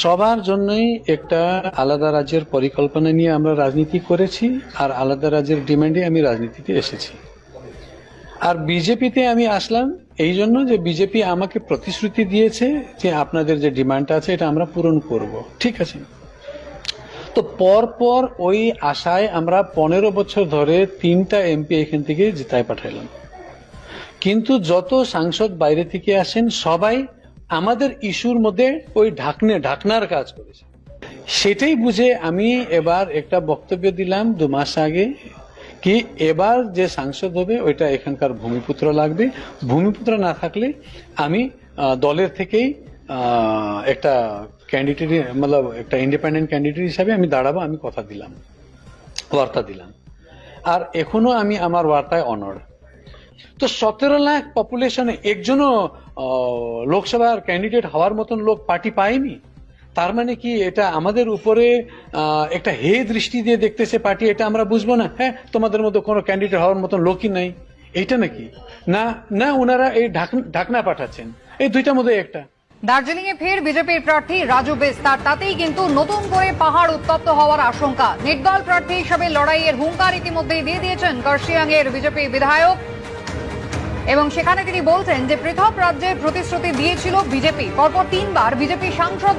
সবার জন্যই একটা আলাদা রাজ্যের পরিকল্পনা নিয়ে আমরা রাজনীতি করেছি, আর আলাদা রাজ্যের ডিমান্ডে আমি রাজনীতিতে এসেছি। আর বিজেপিতে আমি আসলাম এই জন্য যে বিজেপি আমাকে প্রতিশ্রুতি দিয়েছে যে আপনাদের যে ডিমান্ড আছে এটা আমরা পূরণ করব। ঠিক আছে, তো পর ওই আশায় আমরা 15 বছর ধরে 3টা এমপি এখান থেকে জেতায় পাঠাইলাম। কিন্তু যত সাংসদ বাইরে থেকে আসেন সবাই আমাদের ইস্যুর মধ্যে ওই ঢাকনার কাজ করেছে। সেটাই বুঝে আমি এবার একটা বক্তব্য দিলাম 2 মাস আগে কি এবার যে সাংসদ হবে ওইটা এখানকার ভূমিপুত্র লাগবে, ভূমিপুত্র না থাকলে আমি দলের থেকেই একটা ক্যান্ডিডেট মানে একটা ইন্ডিপেন্ডেন্ট ক্যান্ডিডেট হিসাবে আমি দাঁড়াবো, আমি কথা দিলাম, বার্তা দিলাম। আর এখনো আমি আমার বার্তায় অনড়। তো 17 লাখ পপুলেশনে একজনও লোকসভার ক্যান্ডিডেট হওয়ার মতন লোক পার্টি পায়নি। তার মানে কি এটা আমাদের উপরে একটা হে দৃষ্টি দিয়ে দেখতেছে পার্টি, এটা আমরা বুঝবো না? হ্যাঁ, তোমাদের মধ্যে কোনো ক্যান্ডিডেট হওয়ার মতন লোকই নাই, এইটা নাকি? না না, ওনারা এই ঢাকনা পাঠাচ্ছেন, এই দুইটার মধ্যে একটা। দার্জিলিং এ ফের বিজেপির প্রার্থী রাজু বিস্তার, তাতেই কিন্তু নতুন করে পাহাড় উত্তপ্ত হওয়ার আশঙ্কা। নির্দল প্রার্থী হিসেবে লড়াইয়ের হুঙ্কার ইতিমধ্যেই দিয়ে দিয়েছেন কার্শিয়াং এর বিজেপি বিধায়ক, এবং সেখানে তিনি বলছেন যে পৃথক রাজ্যের প্রতিশ্রুতি দিয়েছিল বিজেপি। পরপর 3বার বিজেপি সাংসদ